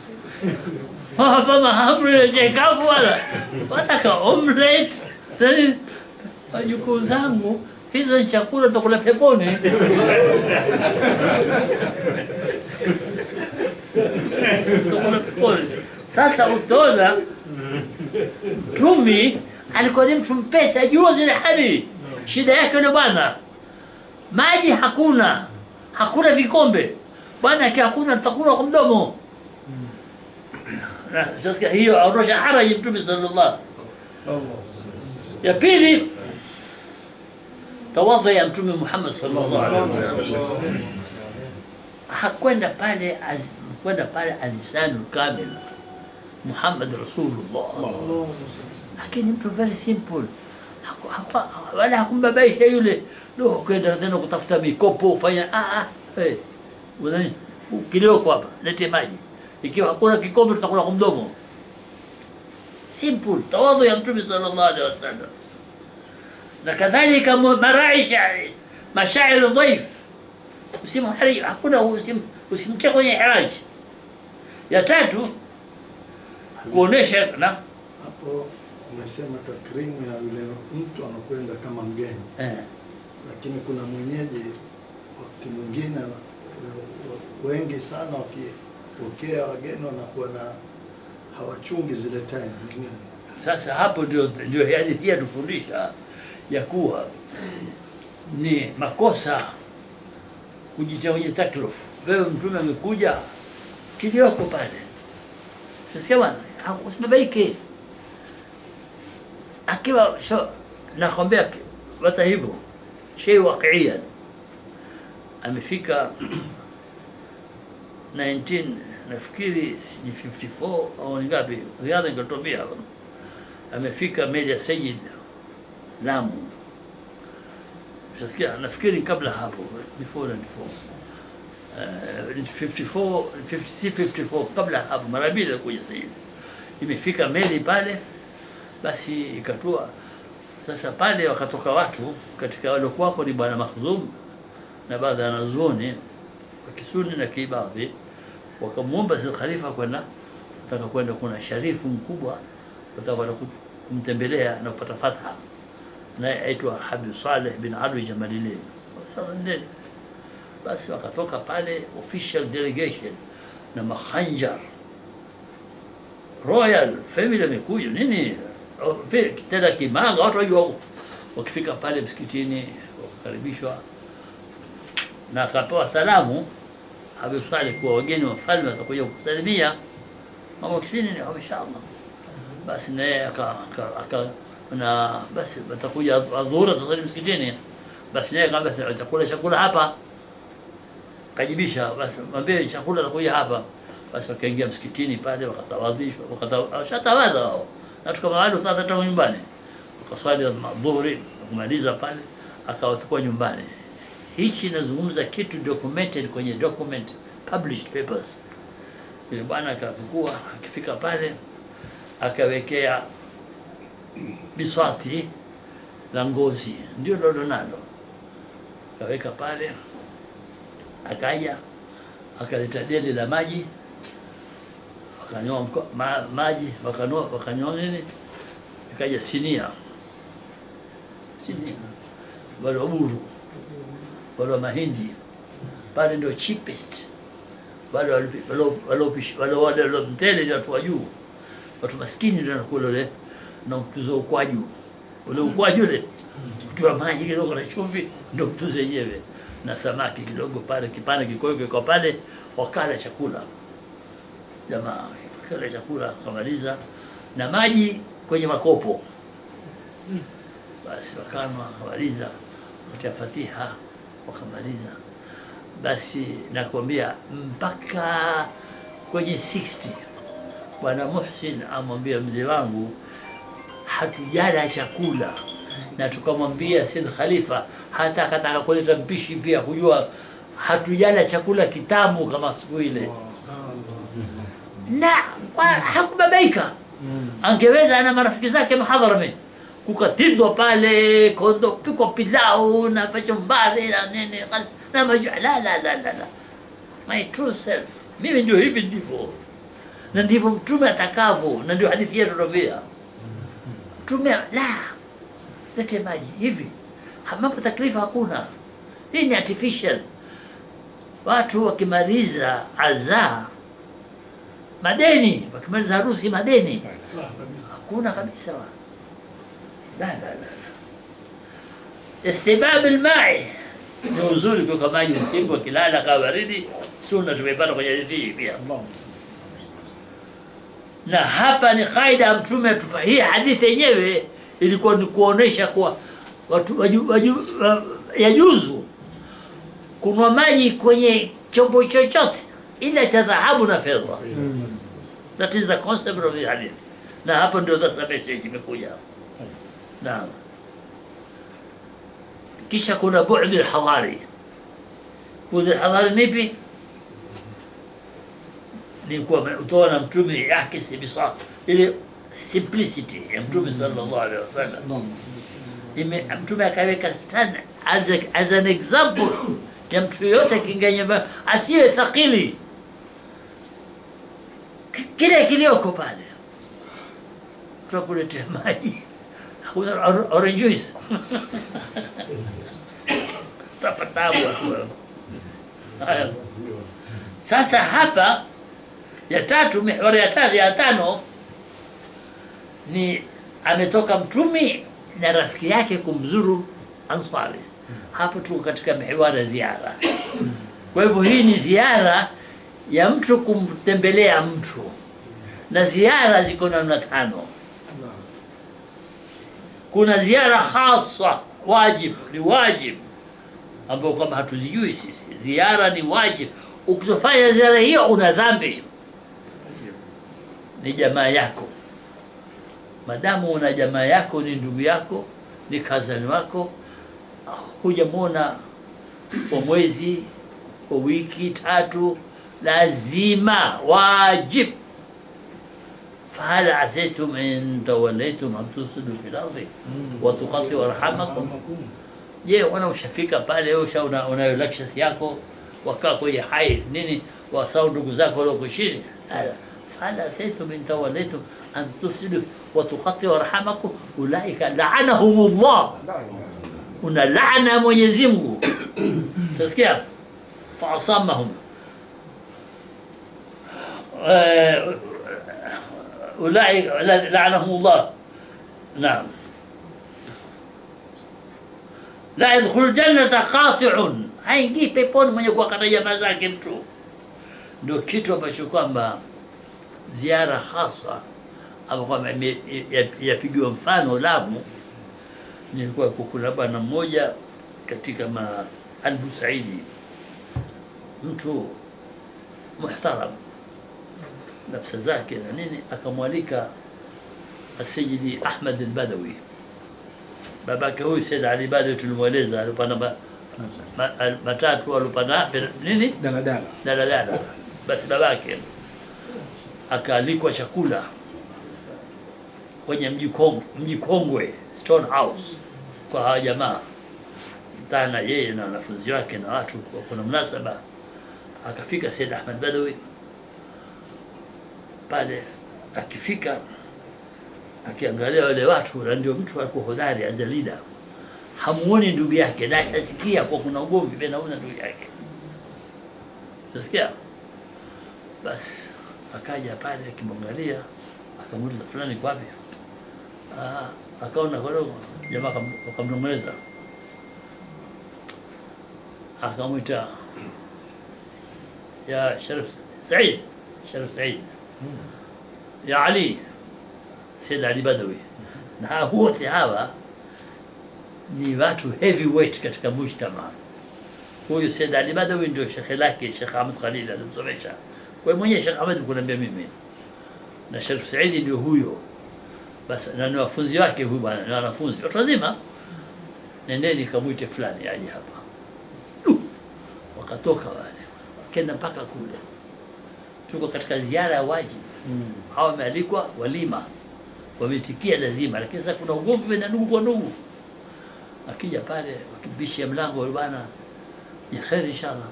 hapa mahamri na chai kavu wala wataka omelette. Sasa wajukuu zangu, hizo ni chakula tutakula peponi. Sasa utaona Mtume alikuwa ni mtu mpesa, ajua zile hali. Shida yake ndio bwana, maji hakuna vikombe bwana, hakuna, tutakula kwa mdomo. Na sasa hiyo aondosha haraji Mtume sallallahu. Ya pili, tawadha ya Mtume Muhammad sallallahu alaihi wasallam. Hakwenda pale alisanu kamil Muhammad Rasulullah, lakini mtu very simple, wala hakumbabaisha yule ndio kwenda tena kutafuta mikopo ufanya unani kidogo hapa lete maji, ikiwa hakuna kikombe tutakula kwa mdomo. Simple tawadhu ya Mtume sallallahu alaihi wasallam. Na kadhalika maraisha mashairi dhaif, usimhari, hakuna usimtie kwenye haraji. Ya tatu, kuonesha na hapo umesema takrimu ya yule mtu anakwenda kama mgeni, lakini kuna mwenyeji wakati mwingine wengi sana wakipokea wageni wanakuwa na hawachungi zile time nyingine. Sasa hapo ndio yani pia tufundisha ya kuwa ni makosa kujitia kwenye taklifu. Wewe Mtume amekuja kilioko pale, sasa bwana usibabaike, akiwa nakwambia hata hivyo shay waqiyan amefika 19 nafikiri ni 54 au ngapi, Riadha ingetobia hapa, amefika Meja Sayyid Lamu. Utasikia nafikiri kabla hapo before 54 54 kabla hapo mara mbili kuja Sayyid, imefika meli pale, basi ikatua. Sasa pale wakatoka watu katika waliokuwako ni Bwana Makhzum na baadhi ya wanazuoni wa Kisuni na Kiibadhi, wakamuomba Sayyid Khalifa kwenda, nataka kwenda, kuna sharifu mkubwa wataka kumtembelea na kupata fatha, naye aitwa Habib Saleh bin Alwi Jamalilin. Basi wakatoka pale official delegation na makhanjar royal family amekuja nini tena kimanga, watu wajua. Wakifika pale msikitini wakakaribishwa na akapewa salamu Habib Saleh kwa wageni wa mfalme watakuja kusalimia mama kisini ni inshallah. Basi naye na basi watakuja adhuhuri tusali msikitini. Basi naye kama atakula chakula hapa, kajibisha, basi mwambie chakula atakuja hapa. Basi wakaingia msikitini pale, wakatawadhishwa, wakatawadha wao na tukamaliza tutatoka nyumbani, wakaswali adhuhuri kumaliza pale, akawachukua nyumbani. Hichi nazungumza kitu documented kwenye document published papers. Ile bwana akakua, akifika pale akawekea biswati la ngozi, ndio lolo nalo akaweka pale, akaja akaleta deli la maji, wakanywa maji, wakanywa nini, ikaja sinia wale uburu wale mahindi pale, ndio cheapest wale mtele ndio watu wa juu, watu maskini ndio wanakula ile na mtuzo ukwaju, ule ukwaju ule kutoa maji kidogo na chumvi ndio mtuzo yenyewe, na samaki kidogo pale, kipande kikoyo kwa pale, wakala chakula jamaa, wakala chakula kamaliza, na maji kwenye makopo. Basi wakanwa kamaliza, watia Fatiha wakamaliza. Basi nakwambia mpaka kwenye 60 Bwana Muhsin amwambia mzee wangu hatujala chakula, na tukamwambia Sayyid Khalifa hata akataka kuleta mpishi pia kujua hatujala chakula kitamu kama siku ile. Na hakubabaika, angeweza ana marafiki zake Mhadharami kukatindwa pale, kondo piko pilau na kachumbari na nini na majua. La, my true self, mimi ndio hivi ndivyo, na ndivyo Mtume atakavyo, na ndio hadithi yetu tunavia. Mtume la lete maji hivi, mambo taklifa hakuna, hii ni artificial. Watu wakimaliza azaa madeni, wakimaliza harusi madeni, hakuna kabisa. La. Istibab al-ma'i ni uzuri kwa maji usiku wakilala kwa baridi, sunna tumepata kwenye hadithi pia. Na hapa ni kaida ya Mtume hii hadithi yenyewe ilikuwa ni kuonesha kwa watu yajuzu kunwa maji kwenye chombo chochote ila cha dhahabu na fedha. That is the concept of the hadith. Na hapo ndio sasa message imekuja. Naam. Kisha kuna bu'd al-hadari. Bu'd al-hadari nipi? Ni kwa utaona Mtume yakisi bisat ile simplicity ya Mtume sallallahu alaihi wasallam. Mtume akaweka sana as an example ya mtu yote kinganya asiye thaqili, kile kilioko pale tutakuletea maji, hakuna orange juice tapatabu watu. Sasa hapa ya tatu, mihwari ya tatu ya tano ni ametoka Mtume na rafiki yake kumzuru Ansari. Hapo tuko katika mihwari ya ziara. Kwa hivyo hii ni ziara ya mtu kumtembelea mtu, na ziara ziko namna tano. kuna ziara khasa wajib, ni wajib ambao kama hatuzijui sisi. Ziara ni wajib, ukitofanya ziara hiyo una dhambi. Ni jamaa yako, madamu una jamaa yako, ni ndugu yako, ni kazani wako, hujamwona kwa mwezi, kwa wiki tatu, lazima wajib. فهل عسيتم إن توليتم أن تفسدوا في الأرض وتقطعوا أرحامكم. Je, ushafika pale unayo lectures yako wakaa kwenye hai nini wasau ndugu zako waliokushini? فهل عسيتم إن توليتم أن تفسدوا وتقطعوا أرحامكم أولئك لعنهم الله. Una laana Mwenyezi Mungu. Sasikia? فأصمهم أولئك لعنهم الله. نعم. لا يدخل الجنة قاطع. haingii peponi mwenye kuwakata jamaa zake mtu. Ndio kitu ambacho kwamba ziara hasa ama kwamba yapigiwa mfano Lamu. Nilikuwa kuna bwana mmoja katika Al-Busaidi, mtu muhtaram na pesa zake na nini, akamwalika Sayyidi Ahmad al-Badawi. Babake huyu Sayyid Ali Badawi tulimweleza alipanda matatu, alipanda nini daladala. Basi babake akaalikwa chakula kwenye mji kongwe Stone House kwa hawa jamaa mtana, yeye na wanafunzi wake na watu. Kuna mnasaba akafika Sayyid Ahmad Badawi pale. Akifika akiangalia wale watu, na ndio mtu alikuwa hodari as a leader, hamuoni ndugu yake, na asikia kwa kuna ugomvi baina ya ndugu yake. Unasikia? Basi akaja pale akimwangalia, akamuuliza fulani kwa wapi? Akaona kidogo jamaa akamnong'oneza, akamwita ya Sharif Said ya Ali, Sayyid Ali Badawi. Na wote hawa ni watu heavyweight katika mujtama. Huyu Sayyid Ali Badawi ndio shekhe lake Sheikh Ahmed Khalil alimsomesha. Kwa hiyo mwenyewe Sheikh Ahmed kuniambia mimi, na Sharif Said ndio huyo. Basi na ni wafunzi wake huyu bwana, na wanafunzi watu wazima, nendeni kamuite fulani aje hapa. Wakatoka wale wakaenda mpaka kule. Tuko katika ziara ya wajibu. Hao wamealikwa walima, wametikia lazima, lakini sasa kuna ugomvi baina ndugu kwa ndugu. Akija pale wakibishia mlango, bwana ya khair inshallah.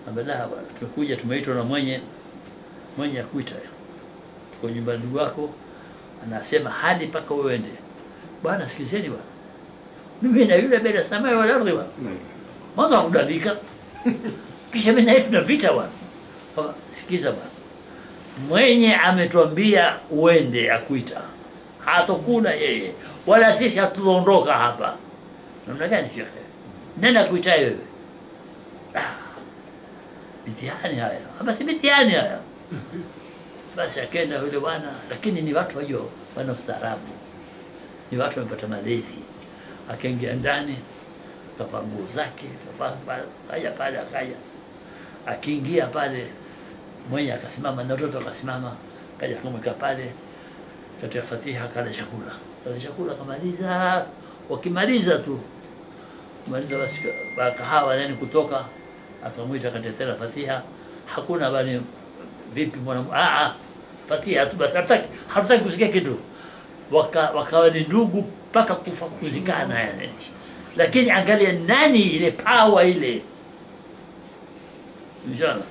Abada bwana, tumekuja tumeitwa na mwenye akuita. Tuko nyumbani ndugu wako anasema hadi paka uende. Bwana sikizeni bwana, mimi na yule bila samai wala ardhi bwana, mwanzo kudalika kisha mimi na yeye tuna vita bwana. Sikiza bwana, mwenye ametuambia uende akuita, hatokuna yeye wala sisi hatuondoka hapa. Namna gani shekhe? Nenda kuita wewe. Mitihani haya ama si mitihani haya? Basi akaenda yule bwana, lakini ni watu wajua wana ustaarabu, ni watu wamepata malezi. Akaingia ndani, akavaa nguo zake, akaja pale, akiingia pale mwenye akasimama na watoto akasimama, kaja kumweka pale katika Fatiha, kala chakula kamaliza. Wakimaliza tu kumaliza, basi kahawa nani kutoka, akamwita katetea Fatiha. Hakuna bali vipi mwana Fatiha tu basi, hataki kusikia kitu. Wakawa ni ndugu mpaka kufa kuzikana yani. Lakini angalia nani ile power ile, inshallah.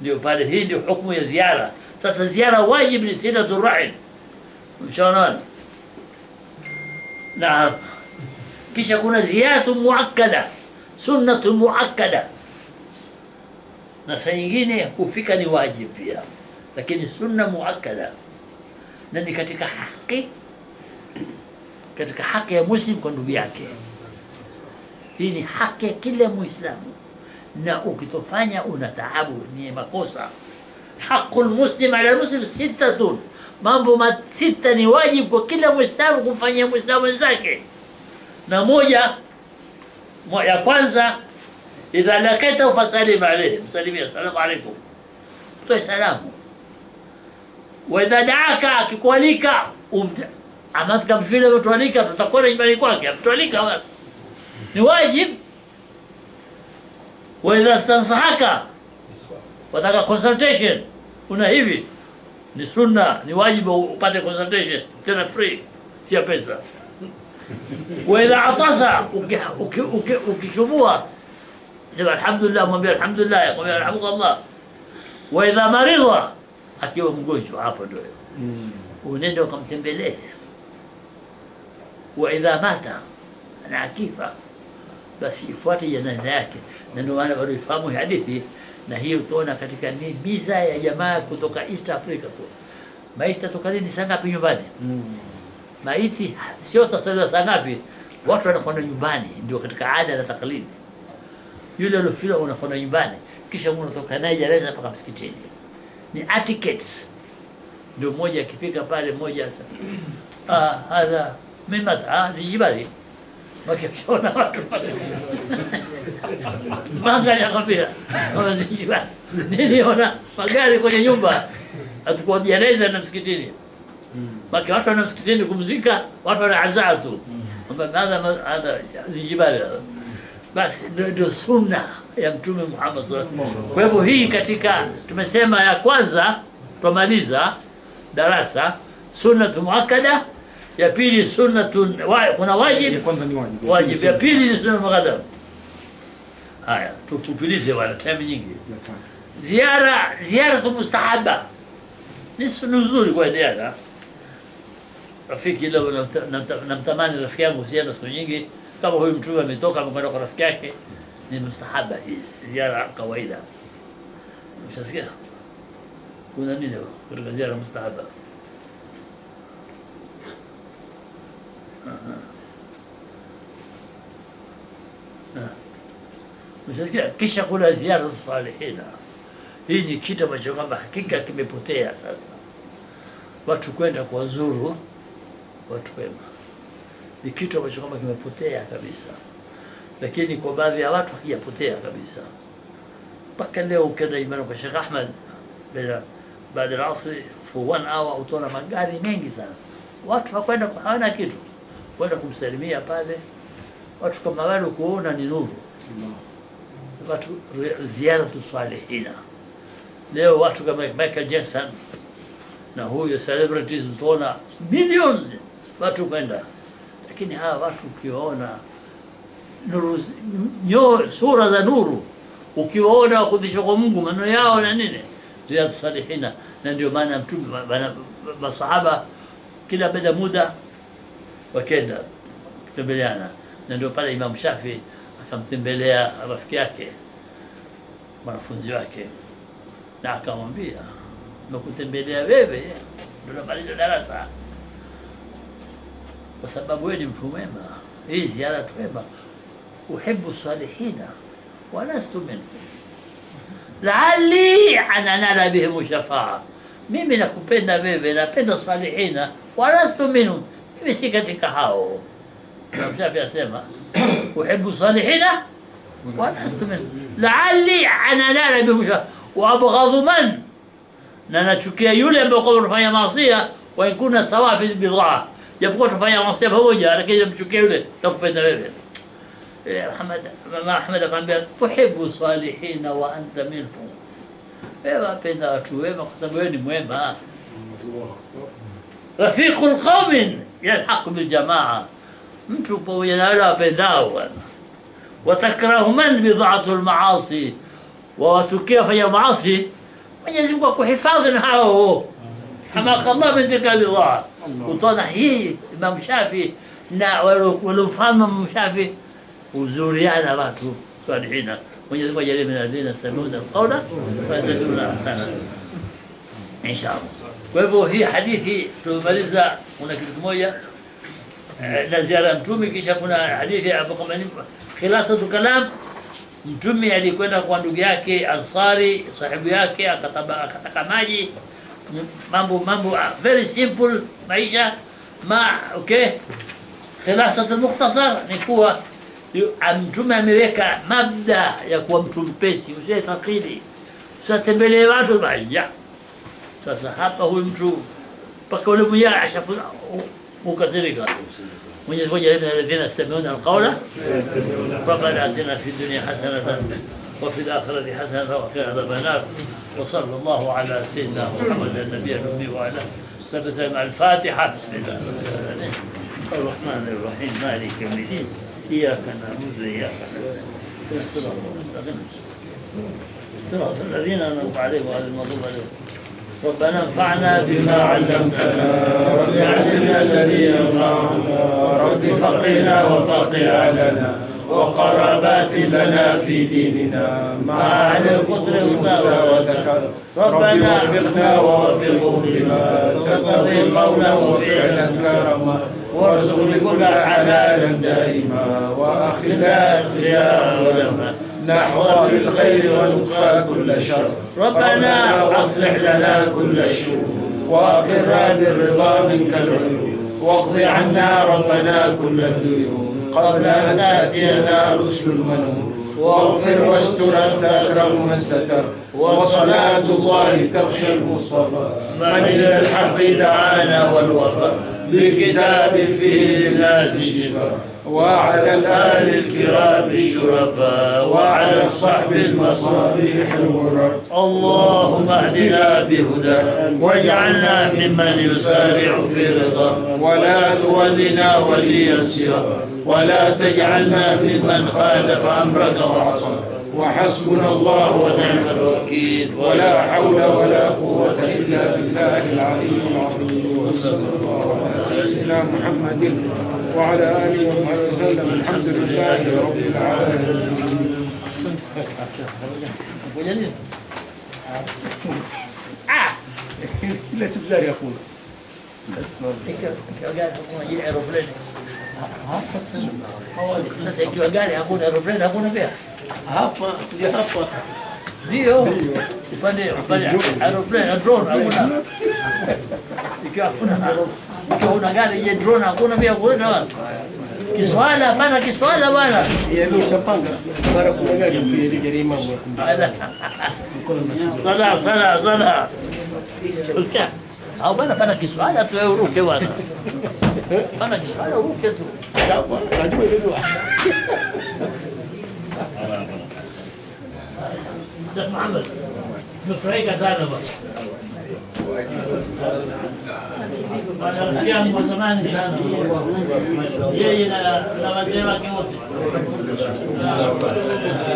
Ndio pale, hii ndio hukumu ya ziara. Sasa ziara wajib ni silatu rahim, inshallah. Na kisha kuna ziyaratu muakkada, sunnatu muakkada, na saa nyingine kufika ni wajib pia, lakini sunna muakkada, na ni katika haki ya Muslim kwa ndugu yake. Hii ni haki ya kila Muislamu, na ukitofanya una taabu, ni makosa. haqqul muslim ala muslim sittatun, mambo sita ni wajibu kwa kila Muislamu kumfanyia Muislamu wenzake. Na moja ya kwanza, idha laqita fasalim alayhi, msalimia assalamu alaykum, toe salamu. Wa idha daaka, akikualika amatka mshile mtualika, tutakwenda nyumbani kwake, mtualika ni wajib. Wa idha stansahaka, wataka consultation, una hivi, ni sunna, ni wajibu upate consultation, tena free, si ya pesa. Wa idha atasa, ukishubua sema alhamdulillah, mwambie alhamdulillah, mwambie alhamdulillah. Wa idha maridha, akiwa mgonjwa, hapo ndio unaenda ukamtembelee. Wa idha mata, na akifa, basi ifuate janaza yake. Na ndio maana bado ifahamu hadithi, na hiyo utaona katika ni miza ya jamaa kutoka East Africa tu. Maiti toka lini saa ngapi nyumbani? Maiti sio tasaliwa saa ngapi, watu wanakwenda nyumbani, ndio katika ada na taklidi. Yule alofila unakwenda nyumbani, kisha unatoka naye janaza mpaka msikitini. Ni etiquettes. Ndio mmoja akifika pale, mmoja hadha mimata Zinjibari, wakishona watu mangani akapia Zinjibari, niliona magari kwenye nyumba, atakuwa janaza na msikitini. Maki watu wana msikitini kumzika, watu wana azaa tu. Hadha Zinjibari. Basi ndio sunna ya Mtume Muhammad sallallahu alaihi wasallam. Kwa hivyo hii katika tumesema ya kwanza tumaliza darasa sunnatu muakkada, ya pili sunnatun kuna wajib, Ya kwanza ni wajib. wajib, ya pili ni sunna muakkada. Haya tufupilize wala time nyingi. Ya tatu. Ziara mustahaba ni sunna nzuri kwa diana. Rafiki leo namtamani rafiki yangu ziara siku nyingi, kama huyu mtu ametoka amekwenda kwa rafiki yake, ni mustahaba hizi ziara kawaida. Ushasikia kuna nini katika ziara mustahaba? Ushasikia? Kisha kuna ziara salihina. Hii ni kitu ambacho kwamba hakika kimepotea sasa, watu kwenda kuwazuru watu wema, ni kitu ambacho kama kimepotea kabisa. Lakini kwa baadhi ya watu hakijapotea kabisa. Mpaka leo ukienda imani kwa Sheikh Ahmed baada ya asri for 1 hour utaona magari mengi sana, watu hakwenda hawana kitu, kwenda kumsalimia pale. Watu kama wale kuona ni nuru, watu ziara tusalihina. Leo watu kama Michael Jackson na huyo celebrities utaona millions watu kwenda, lakini hawa watu ukiwaona nuru, sura za nuru, ukiwaona wakudisha kwa Mungu maneno yao na nini, ziara tusalihina. Na ndio maana Mtume masahaba kila baada muda wakenda kutembeleana, na ndio pale Imam Shafi akamtembelea rafiki yake, mwanafunzi wake, na akamwambia nakutembelea wewe ndio namaliza darasa, kwa sababu wewe ni mtu mwema, hii ziara twema, uhibbu salihina wa lastu minhum laali ananala bihim shafaa, mimi nakupenda wewe, napenda salihina, wa lastu minhum, mimi si katika hao. Imam Shafi asema uhibbu salihina wa lastu minhum laali ananala bihim shafaa wa abghadhu man, na nachukia yule ambaye kwa kufanya maasiya wa ikuna sawa fi bidhaa, japokuwa tufanya maasiya pamoja, lakini namchukia yule, nakupenda wewe. Ahmed akamwambia tuhibbu salihina wa anta minhum, wewe wapenda watu wema kwa sababu wewe ni mwema. Rafiqul qaumin yalhaq bil jamaa, mtu pamoja na wale wapendao bwana. Watakrahu man bid'atul maasi, wa watukia fanya maasi, Mwenyezi Mungu akuhifadhi na hao. Hamaka Allah min dhikri Allah. Utaona hii Imam Shafi na walomfahamu Imam Shafi uzuriana watu salihina. Mwenyezi Mungu ajalie min alladhina yastami'una alqawla wa yattabi'una ahsana, inshallah. Kwa hivyo hii hadithi tumemaliza. Kuna kitu kimoja na ziara ya Mtume, kisha kuna hadithi hapo kama ni khilasatu kalam Mtume alikwenda kwa ndugu yake Ansari, sahibu yake, akataka maji. Mambo very simple maisha okay. Khilasat mukhtasar ni kuwa Mtume ameweka mabda ya kuwa mtu mpesi, usiwe fakiri, usitembelee watu baya. Sasa hapa huyu mtu mpaka ule mwenyewe ashafuza ukasirika. Mwenyezi Mungu ajalie alladhina yastami'una alqawla rabbana atina fid dunya hasanatan wa fil akhirati hasanatan wa qina adhaban nar. Wa sallallahu ala sayyidina Muhammad an-nabiy al-ummi wa ala sallam al-Fatiha. Bismillah الرحمن الرحيم مالك يوم الدين إياك نعبد وإياك نستعين صراط المستقيم صراط الذين أنعمت عليهم غير المغضوب عليهم. ربنا انفعنا بما علمتنا، رب علمنا الذي ينفعنا، رب فقنا وفقه لنا وقرابات لنا في ديننا مع أهل القدر والذكر. ربنا وفقنا ووفقهم لما تقتضي قولا وفعلا كرما، وارزق لكل حلالا دائما، واخذنا اتقياء ولما نحو بالخير ونخفى كل شر. ربنا اصلح لنا كل شؤون واقرنا بالرضا منك العيون، واقض عنا ربنا كل الديون قبل ان تاتينا رسل المنون. واغفر واستر انت اكرم من ستر، وصلاة الله تغشى المصطفى من الى الحق دعانا والوفاء بكتاب فيه للناس شفاء، وعلى الآل الكرام الشرفاء، وعلى الصحب المصابيح الغرر. اللهم اهدنا بهداك واجعلنا ممن يسارع في رضاك، ولا تولنا ولي السوى، ولا تجعلنا ممن خالف أمرك وعصى. وحسبنا الله ونعم الوكيل، ولا حول ولا قوة إلا بالله العلي العظيم. وصلى الله على سيدنا محمد وعلى آله وصحبه وسلم. الحمد لله رب العالمين. لا سبزار يا أخونا. Sasa ikiwa gari hakuna aeroplane, hakuna pia Hapa ndio hapa. ndio upande aeroplane drone hakuna. Ikiwa una gari je drone hakuna pia kuenda Kiswala hapana, Kiswala bwana. Yeye ushapanga bara kuna gari kufikiria gari mambo ya kumbe. Sana. Ulka. Au bwana pana Kiswala tu uruke bwana. Pana Kiswala uruke tu. Sawa, najua ndio. Muhammad. Nufurahi sana bwana. Bwana rafiki yangu wa zamani sana. Yeye na wazee wake wote.